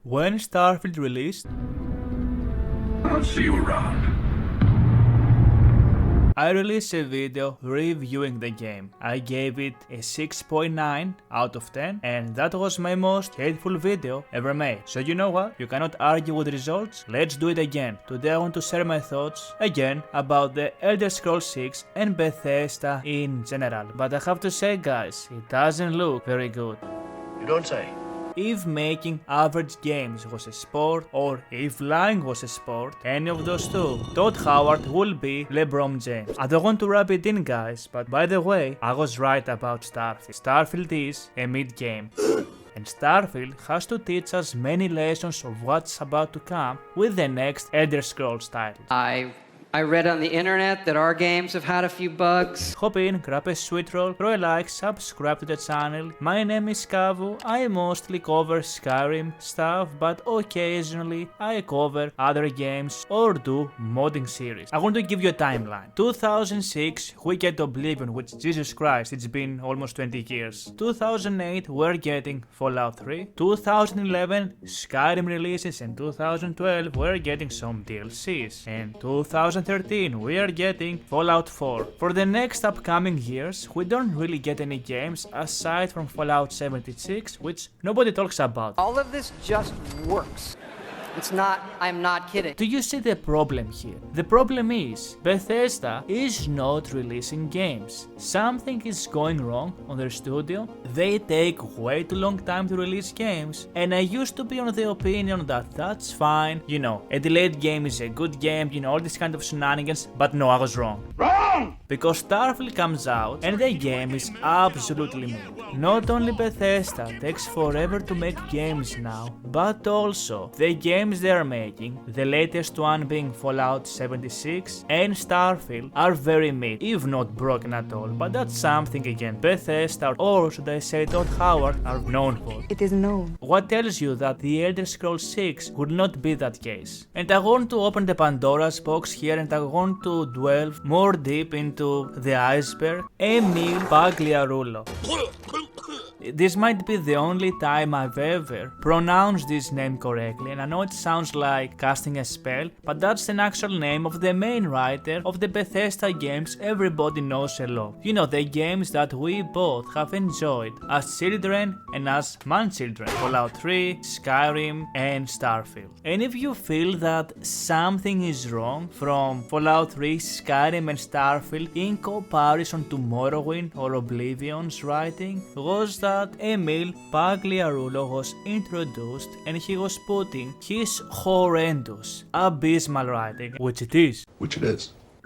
When Starfield released, I'll see you around. I released a video reviewing the game. I gave it a 6.9 out of 10 and that was my most hateful video ever made. So you know what? You cannot argue with results. Let's do it again. Today I want to share my thoughts again about the Elder Scrolls 6 and Bethesda in general. But I have to say guys, it doesn't look very good. You don't say. If making average games was a sport, or if lying was a sport, any of those two, Todd Howard will be LeBron James. I don't want to rub it in guys, but by the way, I was right about Starfield. Starfield is a mid-game. And Starfield has to teach us many lessons of what's about to come with the next Elder Scrolls title. I read on the internet that our games have had a few bugs. Hop in, grab a sweet roll, throw a like, subscribe to the channel. My name is Kavou. I mostly cover Skyrim stuff, but occasionally I cover other games or do modding series. I want to give you a timeline. 2006, we get Oblivion, which Jesus Christ, it's been almost 20 years. 2008, we're getting Fallout 3. 2011, Skyrim releases, and 2012, we're getting some DLCs. And 2013, we are getting Fallout 4. For the next upcoming years, we don't really get any games aside from Fallout 76, which nobody talks about. All of this just works. I'm not kidding. Do you see the problem here? The problem is, Bethesda is not releasing games. Something is going wrong on their studio. They take way too long time to release games. And I used to be on the opinion that that's fine. You know, a delayed game is a good game, you know, all this kind of shenanigans. But no, I was wrong. Wrong! Because Starfield comes out and the game is absolutely mid. Not only Bethesda takes forever to make games now, but also the games they are making, the latest one being Fallout 76 and Starfield, are very mid, if not broken at all. But that's something again Bethesda, or should I say Todd Howard, are known for. It is known. What tells you that the Elder Scrolls 6 would not be that case? And I want to open the Pandora's box here and I want to delve more deep into the iceberg. Emil Pagliarulo. This might be the only time I've ever pronounced this name correctly, and I know it sounds like casting a spell, but that's an actual name of the main writer of the Bethesda games everybody knows and loves. You know, the games that we both have enjoyed as children and as man-children. Fallout 3, Skyrim, and Starfield. And if you feel that something is wrong from Fallout 3, Skyrim, and Starfield in comparison to Morrowind or Oblivion's writing, was that Emil Pagliarulo was introduced and he was putting his horrendous, abysmal writing, which it is.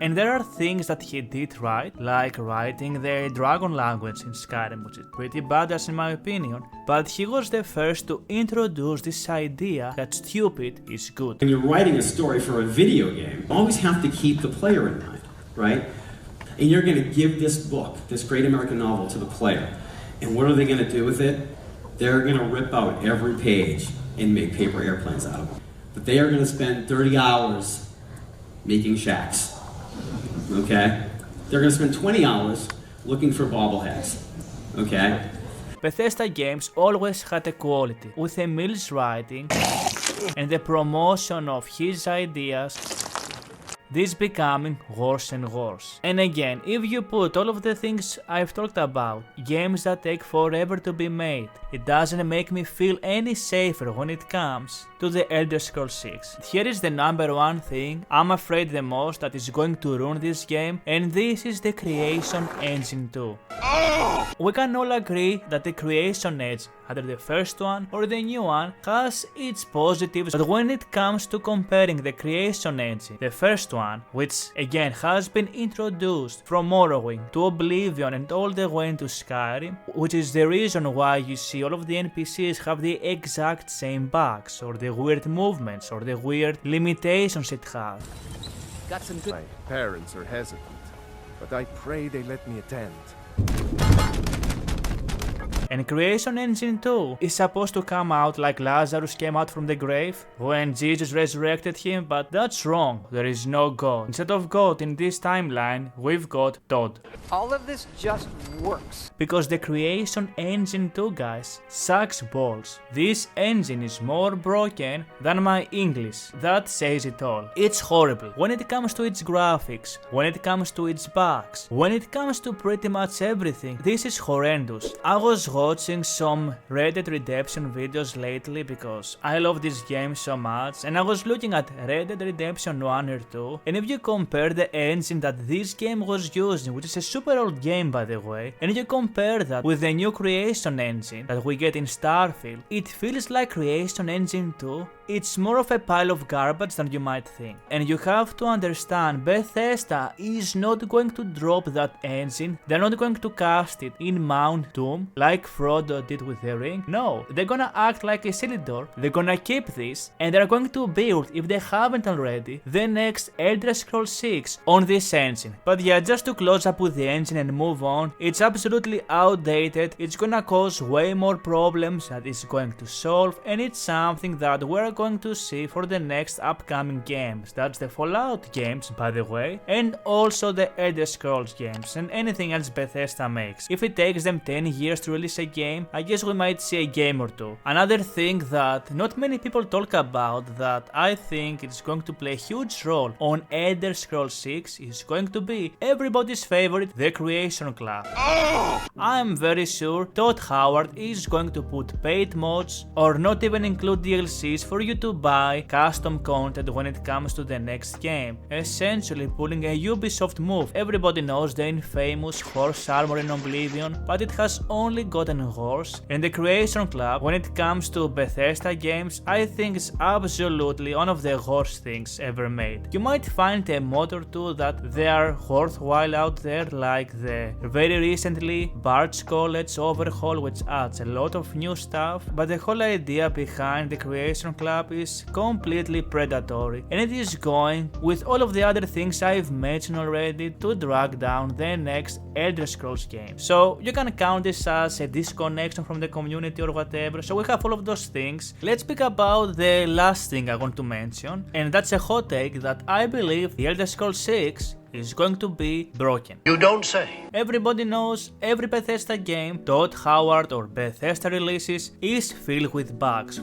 And there are things that he did right, like writing the dragon language in Skyrim, which is pretty badass in my opinion, but he was the first to introduce this idea that stupid is good. When you're writing a story for a video game, you always have to keep the player in mind, right? And you're going to give this book, this great American novel, to the player. And what are they going to do with it? They're going to rip out every page and make paper airplanes out of them. But they are going to spend 30 hours making shacks, okay? They're going to spend 20 hours looking for bobbleheads, okay? Bethesda games always had a quality, with Emil's writing and the promotion of his ideas, this becoming worse and worse. And again, if you put all of the things I've talked about, games that take forever to be made, it doesn't make me feel any safer when it comes to the Elder Scrolls 6. Here is the number one thing I'm afraid the most that is going to ruin this game, and this is the creation engine too. We can all agree that the creation engine, either the first one or the new one, has its positives, but when it comes to comparing the creation engine, the first one, which again has been introduced from Morrowind to Oblivion and all the way into Skyrim, which is the reason why you see all of the NPCs have the exact same bugs, or the weird movements, or the weird limitations it has. Got some good. My parents are hesitant, but I pray they let me attend. And Creation Engine 2 is supposed to come out like Lazarus came out from the grave when Jesus resurrected him, but that's wrong. There is no God. Instead of God in this timeline, we've got Todd. All of this just works. Because the Creation Engine 2, guys, sucks balls. This engine is more broken than my English. That says it all. It's horrible when it comes to its graphics, when it comes to its bugs, when it comes to pretty much everything. This is horrendous. I was watching some Red Dead Redemption videos lately because I love this game so much, and I was looking at Red Dead Redemption 1 or 2, and if you compare the engine that this game was using, which is a super old game by the way, and you compare that with the new Creation Engine that we get in Starfield, it feels like Creation Engine 2. It's more of a pile of garbage than you might think. And you have to understand, Bethesda is not going to drop that engine, they're not going to cast it in Mount Doom like Frodo did with the ring. No, they're gonna act like Isildur, they're gonna keep this, and they're going to build, if they haven't already, the next Elder Scrolls 6 on this engine. But yeah, just to close up with the engine and move on, it's absolutely outdated, it's gonna cause way more problems that it's going to solve, and it's something that we're going to see for the next upcoming games. That's the Fallout games, by the way, and also the Elder Scrolls games, and anything else Bethesda makes. If it takes them 10 years to release a game, I guess we might see a game or two. Another thing that not many people talk about that I think is going to play a huge role on Elder Scrolls 6 is going to be everybody's favorite, the Creation Club. I'm very sure Todd Howard is going to put paid mods or not even include DLCs for you to buy custom content when it comes to the next game, essentially pulling a Ubisoft move. Everybody knows the infamous horse armor in Oblivion, but it has only gotten worse, and the Creation Club, when it comes to Bethesda games, I think it's absolutely one of the worst things ever made. You might find a mod or two that they are worthwhile out there, like the very recently Bard's College overhaul, which adds a lot of new stuff, but the whole idea behind the Creation Club is completely predatory, and it is going, with all of the other things I've mentioned already, to drag down the next Elder Scrolls game. So you can count this as a disconnection from the community or whatever. So we have all of those things. Let's speak about the last thing I want to mention, and that's a hot take that I believe the Elder Scrolls 6 is going to be broken. You don't say. Everybody knows every Bethesda game Todd Howard or Bethesda releases is filled with bugs.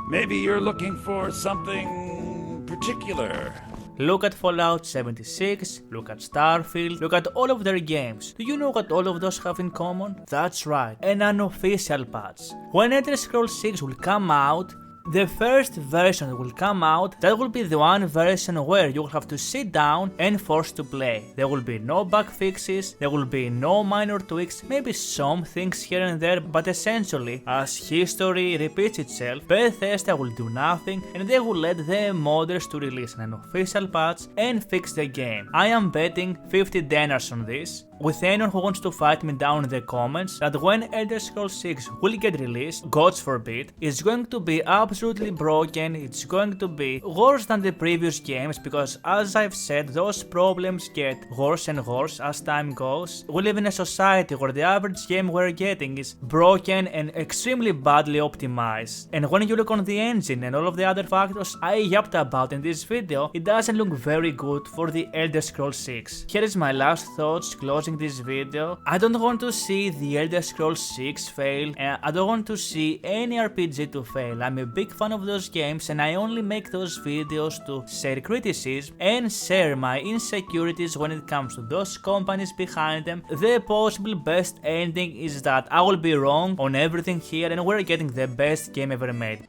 Maybe you're looking for something particular. Look at Fallout 76, look at Starfield, look at all of their games. Do you know what all of those have in common? That's right, an unofficial patch. When Elder Scrolls 6 will come out, the first version that will come out, that will be the one version where you will have to sit down and force to play. There will be no bug fixes, there will be no minor tweaks, maybe some things here and there, but essentially, as history repeats itself, Bethesda will do nothing and they will let the modders to release an official patch and fix the game. I am betting 50 dinars on this, with anyone who wants to fight me down in the comments, that when Elder Scrolls 6 will get released, God forbid, it's going to be absolutely broken, it's going to be worse than the previous games, because as I've said, those problems get worse and worse as time goes. We live in a society where the average game we're getting is broken and extremely badly optimized. And when you look on the engine and all of the other factors I yapped about in this video, it doesn't look very good for the Elder Scrolls 6. Here is my last thoughts closing this video. I don't want to see the Elder Scrolls 6 fail, and I don't want to see any RPG to fail. I'm a big fan of those games and I only make those videos to share criticism and share my insecurities when it comes to those companies behind them. The possible best ending is that I will be wrong on everything here and we're getting the best game ever made.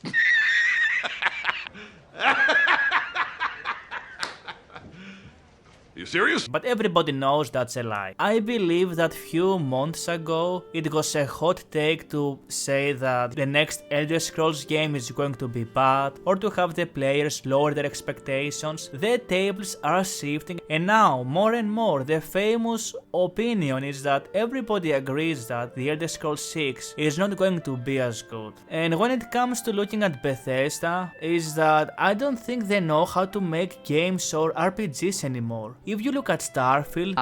You serious? But everybody knows that's a lie. I believe that few months ago it was a hot take to say that the next Elder Scrolls game is going to be bad or to have the players lower their expectations. The tables are shifting and now more and more the famous opinion is that everybody agrees that the Elder Scrolls 6 is not going to be as good. And when it comes to looking at Bethesda, is that I don't think they know how to make games or RPGs anymore. If if you look at Starfield,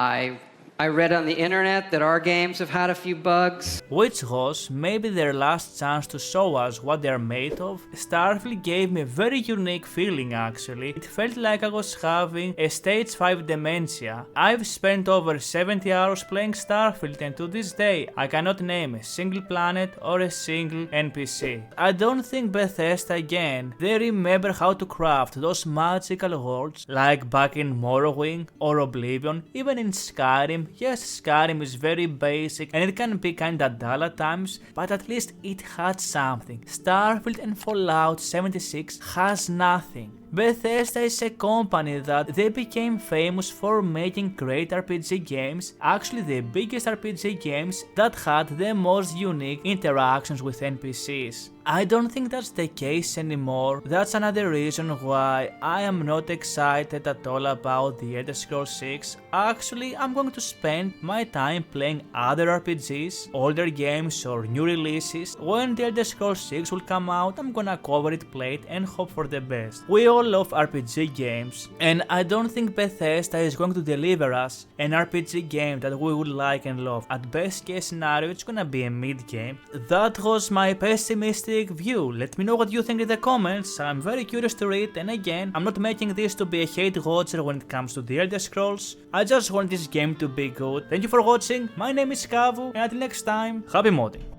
I read on the internet that our games have had a few bugs. which was maybe their last chance to show us what they're made of, Starfield gave me a very unique feeling actually. It felt like I was having a stage 5 dementia. I've spent over 70 hours playing Starfield and to this day I cannot name a single planet or a single NPC. I don't think Bethesda again, they remember how to craft those magical worlds like back in Morrowind or Oblivion, even in Skyrim. Yes, Skyrim is very basic and it can be kinda dull at times, but at least it had something. Starfield and Fallout 76 has nothing. Bethesda is a company that they became famous for making great RPG games, actually the biggest RPG games that had the most unique interactions with NPCs. I don't think that's the case anymore. That's another reason why I am not excited at all about the Elder Scrolls 6. Actually, I'm going to spend my time playing other RPGs, older games or new releases. When the Elder Scrolls 6 will come out, I'm gonna cover it, play it and hope for the best. We all love RPG games, and I don't think Bethesda is going to deliver us an RPG game that we would like and love. At best case scenario, it's gonna be a mid game. That was my pessimistic view. Let me know what you think in the comments. I'm very curious to read, and again, I'm not making this to be a hate watcher when it comes to the Elder Scrolls. I just want this game to be good. Thank you for watching. My name is Kavou, and until next time, happy modding.